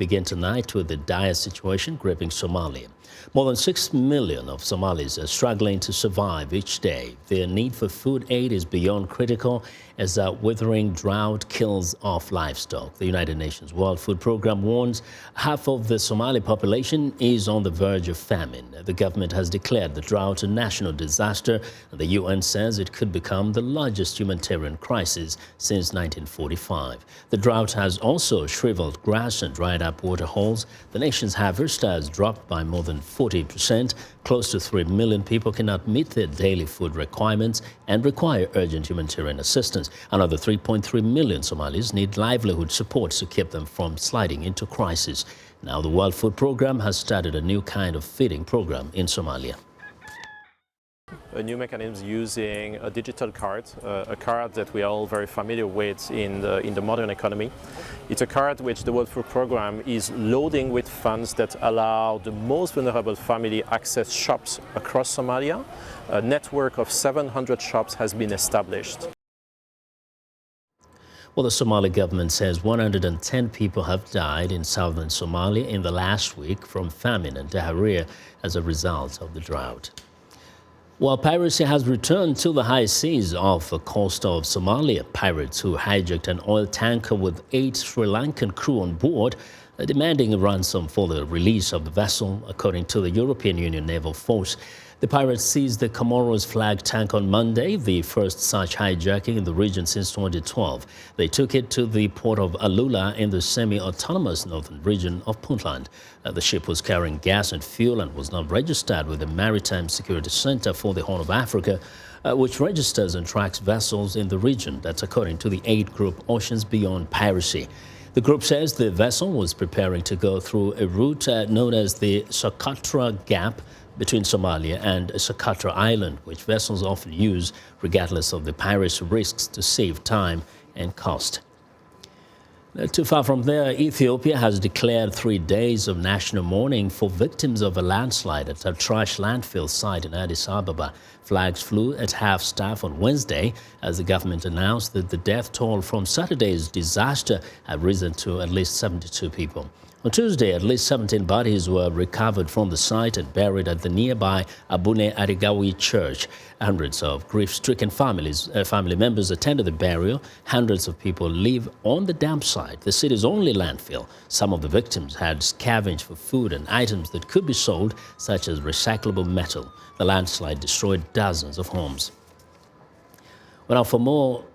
Begin tonight with the dire situation gripping Somalia. More than 6 million of Somalis are struggling to survive each day. Their need for food aid is beyond critical as a withering drought kills off livestock. The United Nations World Food Programme warns half of the Somali population is on the verge of famine. The government has declared the drought a national disaster, and the UN says it could become the largest humanitarian crisis since 1945. The drought has also shriveled grass and dried up water holes. The nation's harvest has dropped by more than 40%. Close to 3 million people cannot meet their daily food requirements and require urgent humanitarian assistance. Another 3.3 million Somalis need livelihood support to keep them from sliding into crisis. Now, the World Food Programme has started a new kind of feeding program in Somalia. A new mechanism using a digital card, a card that we are all very familiar with in the modern economy. It's a card which the World Food Programme is loading with funds that allow the most vulnerable family access shops across Somalia. A network of 700 shops has been established. Well, the Somali government says 110 people have died in southern Somalia in the last week from famine and diarrhea as a result of the drought. While piracy has returned to the high seas off the coast of Somalia, pirates who hijacked an oil tanker with 8 Sri Lankan crew on board are demanding a ransom for the release of the vessel, according to the European Union Naval Force. The pirates seized the Comoros flag tank on Monday, the first such hijacking in the region since 2012. They took it to the port of Alula in the semi-autonomous northern region of Puntland. The ship was carrying gas and fuel and was not registered with the Maritime Security Center for the Horn of Africa, which registers and tracks vessels in the region. That's according to the aid group Oceans Beyond Piracy. The group says the vessel was preparing to go through a route known as the Socotra Gap between Somalia and Socotra Island, which vessels often use regardless of the piracy risks to save time and cost. Not too far from there, Ethiopia has declared 3 days of national mourning for victims of a landslide at a trash landfill site in Addis Ababa. Flags flew at half-staff on Wednesday as the government announced that the death toll from Saturday's disaster had risen to at least 72 people. On Tuesday, at least 17 bodies were recovered from the site and buried at the nearby Abune Arigawi church. Hundreds of grief-stricken family members attended the burial. Hundreds of people live on the dump site, the city's only landfill. Some of the victims had scavenged for food and items that could be sold, such as recyclable metal. The landslide destroyed dozens of homes. Well, now, for more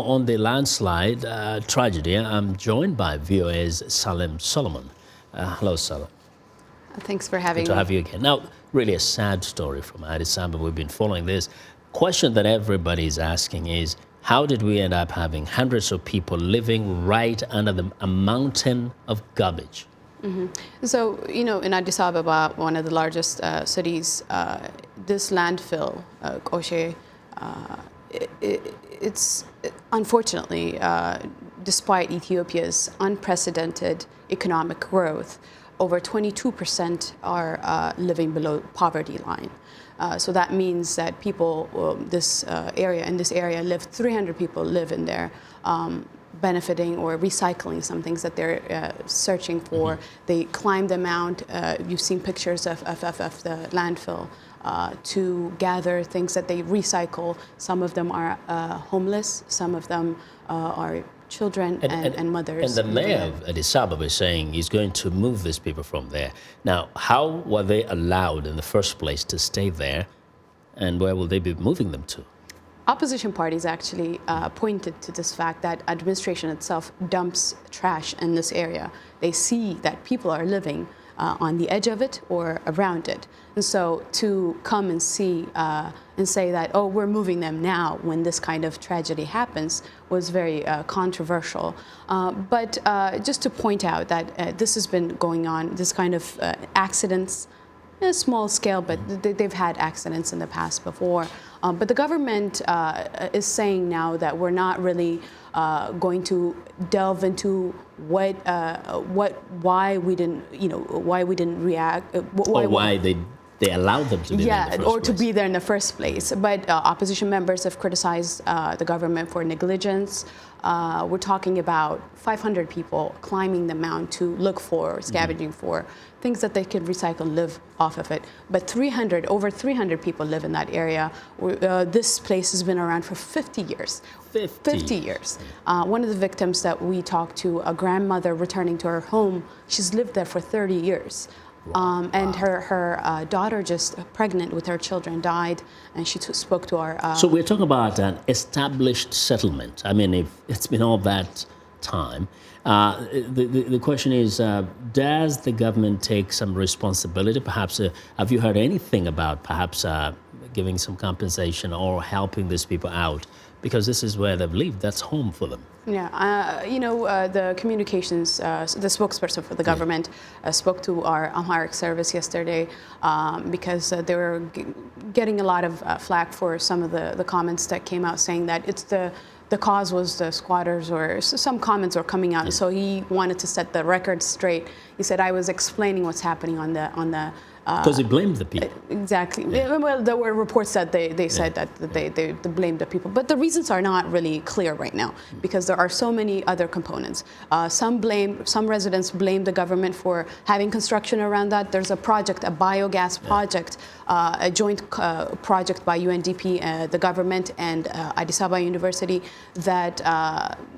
on the landslide tragedy, I'm joined by VOA's Salem Solomon. Hello, Salem. Thanks for having me. Good to have you again. Now, really a sad story from Addis Ababa. We've been following this. Question that everybody's asking is, how did we end up having hundreds of people living right under a mountain of garbage? Mm-hmm. So, in Addis Ababa, one of the largest cities, this landfill, Koshe, it's unfortunately, despite Ethiopia's unprecedented economic growth, over 22% are living below poverty line. So that means that people, in this area, 300 people live in there, benefiting or recycling some things that they're searching for. Mm-hmm. They climb the mount. You've seen pictures of the landfill. To gather things that they recycle. Some of them are homeless, some of them are children and mothers. And the mayor of Addis Ababa is saying he's going to move these people from there. Now, how were they allowed in the first place to stay there, and where will they be moving them to? Opposition parties actually pointed to this fact that administration itself dumps trash in this area. They see that people are living on the edge of it or around it. And so to come and see and say that, oh, we're moving them now when this kind of tragedy happens was very controversial. But just to point out that this has been going on, this kind of accidents, a small scale, but they've had accidents in the past before. But the government is saying now that we're not really going to delve into why we didn't react, why they they allowed them to be there in the first or to place. be there in the first place. But opposition members have criticized the government for negligence. We're talking about 500 people climbing the mound to look for, scavenging for things that they can recycle and live off of it. But over 300 people live in that area. This place has been around for 50 years. 50 years. One of the victims that we talked to, a grandmother returning to her home, she's lived there for 30 years. And her daughter, just pregnant with her children, died, and she spoke to our... So we're talking about an established settlement. I mean, if it's been all that time, the question is, does the government take some responsibility? Perhaps, have you heard anything about perhaps giving some compensation or helping these people out? Because this is where they've lived, that's home for them. Yeah, the communications, the spokesperson for the government spoke to our Amharic service yesterday because they were getting a lot of flack for some of the comments that came out saying that the cause was the squatters, or some comments were coming out. So he wanted to set the record straight. He said, I was explaining what's happening on the because he blamed the people. Exactly. Yeah. Well, there were reports that they said that they blamed the people. But the reasons are not really clear right now because there are so many other components. Some residents blame the government for having construction around that. There's a project, a biogas project, a joint project by UNDP, the government, and Addis Ababa University that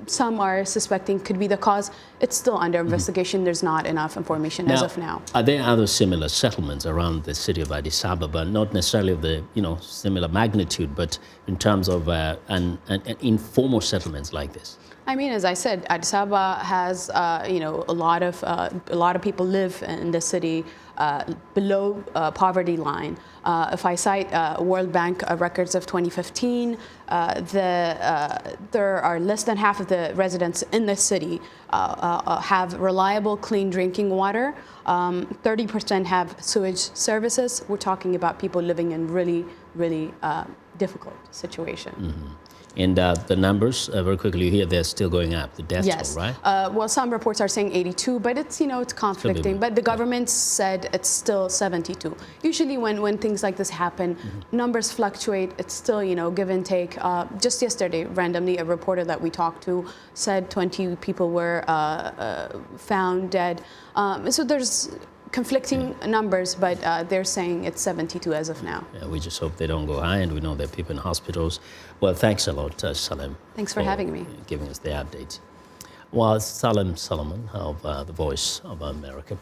some are suspecting could be the cause. It's still under investigation. There's not enough information as of now. Are there other similar settlements around the city of Addis Ababa, not necessarily of the similar magnitude, but in terms of an informal settlements like this? I mean, as I said, Addis Ababa has a lot of people live in the city below poverty line. If I cite World Bank records of 2015, there are less than half of the residents in the city have reliable, clean drinking water. 30% have sewage services. We're talking about people living in really, really difficult situation. Mm-hmm. And the numbers, very quickly, you hear they're still going up, the death toll, right? Well, some reports are saying 82, but it's conflicting. But the government said it's still 72. Usually when things like this happen, numbers fluctuate. It's still, give and take. Just yesterday, randomly, a reporter that we talked to said 20 people were found dead. So there's conflicting numbers, but they're saying it's 72 as of now. Yeah, we just hope they don't go high, and we know there are people in hospitals. Well, thanks a lot, Salem. Thanks for having me. Giving us the updates. Well, Salem Solomon of The Voice of America.